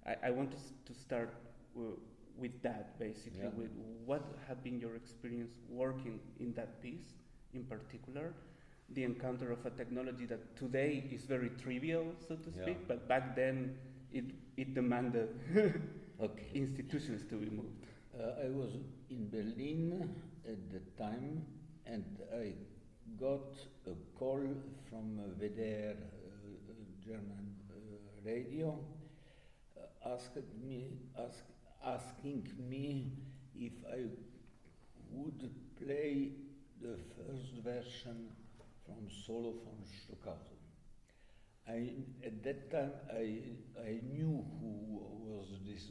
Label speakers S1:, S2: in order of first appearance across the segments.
S1: I want to start with that, basically.
S2: Yeah.
S1: With what have been your experience working in that piece, in particular, the encounter of a technology that today is very trivial, so to speak,
S2: Yeah.
S1: but back then it demanded
S2: Okay.
S1: institutions to be moved.
S2: I was in Berlin at the time, and I got a call from WDR, German radio, asking me if I would play the first version from Solo von Stockhausen. At that time, I knew who was this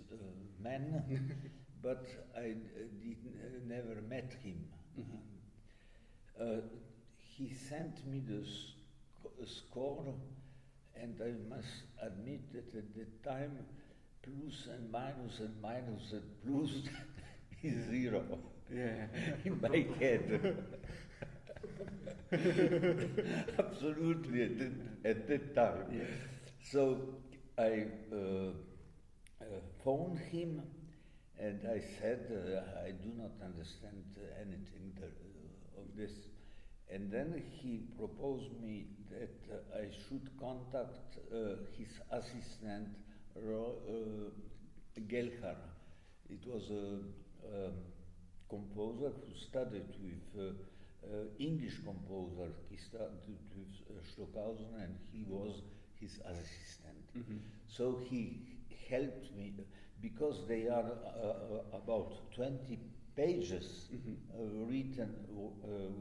S2: man, but I never met him. He sent me the score, and I must admit that at that time, plus and minus plus is zero.
S1: Yeah.
S2: In my head. Absolutely, at that time.
S1: Yes.
S2: So I phoned him, and I said, I do not understand anything of this. And then he proposed me that I should contact his assistant, Gelhar. It was a composer who studied with English composer. He studied with Stockhausen, and he was his assistant.
S1: Mm-hmm.
S2: So he helped me, because they are about 20 pages written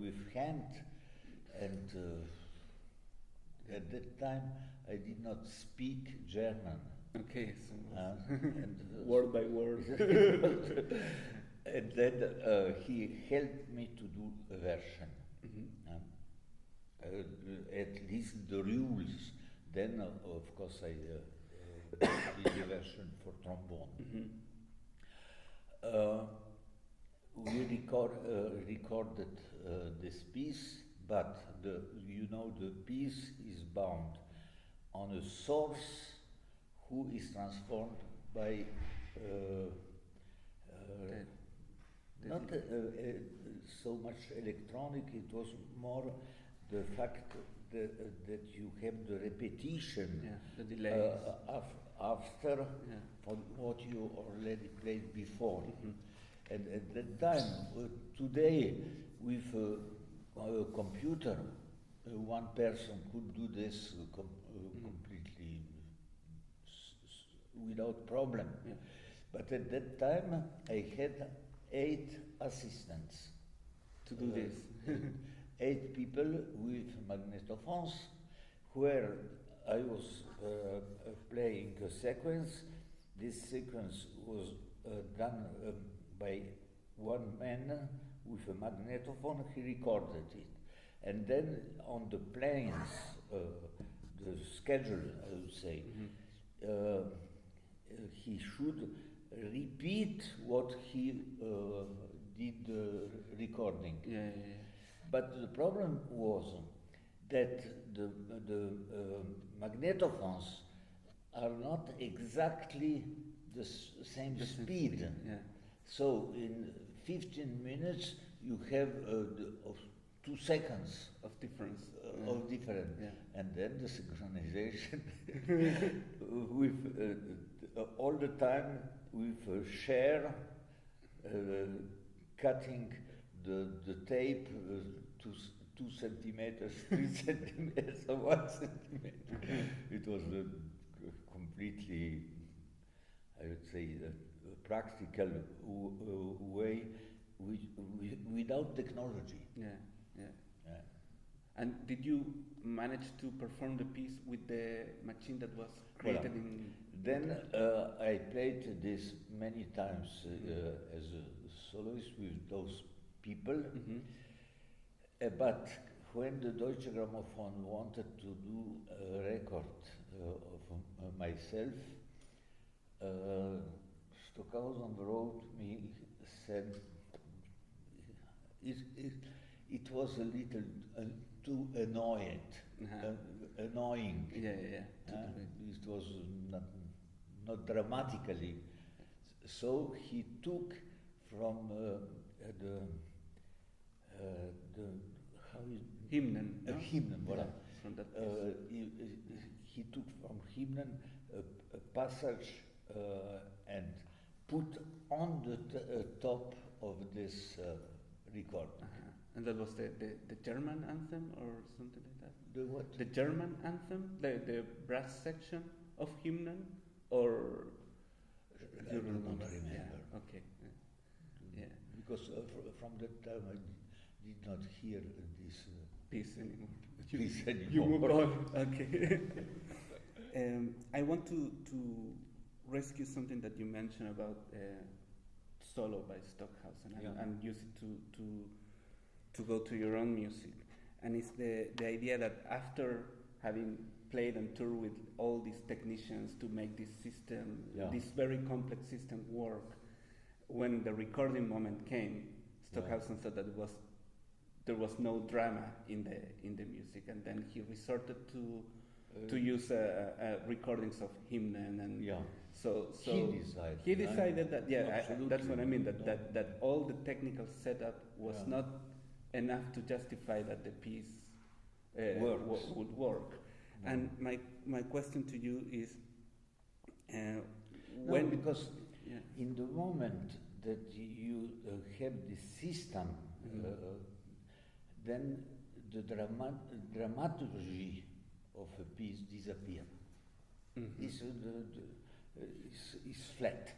S2: with hand, and at that time I did not speak German.
S1: Okay, so
S2: And,
S1: word by word.
S2: and then he helped me to do a version. At least the rules. Then, of course, I did the version for trombone. We recorded this piece, but the piece is bound on a source who is transformed by not so much electronic. It was more the fact that you have the repetition,
S1: the delay
S2: after for what you already played before. And at that time, today, with a computer, one person could do this completely without problem. But at that time, I had 8 assistants
S1: to do this.
S2: 8 people with magnetophones, where I was playing a sequence. This sequence was done by one man with a magnetophone. He recorded it. And then on the planes, the schedule, I would say, he should repeat what he did recording. But the problem was that the magnetophones are not exactly the same speed. So in 15 minutes you have 2 seconds
S1: of difference.
S2: And then the synchronization with all the time with Cher cutting the tape 2 centimeters, 3 centimeters, or 1 centimeter. It was a completely, I would say, a practical way without technology.
S1: And did you manage to perform the piece with the machine that was created in?
S2: Then I played this many times as a soloist with those people. But when the Deutsche Grammophon wanted to do a record of myself, Stockhausen wrote me, said it was a little too annoying.
S1: It
S2: It was not dramatically. So he took from the how is
S1: Hymnen. No?
S2: Hymnen, voilà.
S1: From that piece.
S2: He took from Hymnen a passage and put on the top of this record.
S1: And that was the German anthem or something like that?
S2: The what?
S1: The German anthem? The brass section of Hymnen? Or...
S2: I do not remember.
S1: Yeah, okay. Yeah.
S2: Because from that time I did not hear this
S1: Piece anymore.
S2: piece anymore.
S1: You move on. Okay. I want to rescue something that you mentioned about solo by Stockhausen and use it to go to your own music. And it's the idea that after having played and toured with all these technicians to make this system, this very complex system work, when the recording moment came, Stockhausen thought that there was no drama in the music, and then he resorted to use recordings of Hymnen, and so he decided that that's what I mean, that all the technical setup was not enough to justify that the piece would work. And my question to you is,
S2: because in the moment that you have the system, then the dramaturgy of a piece disappears. Is flat.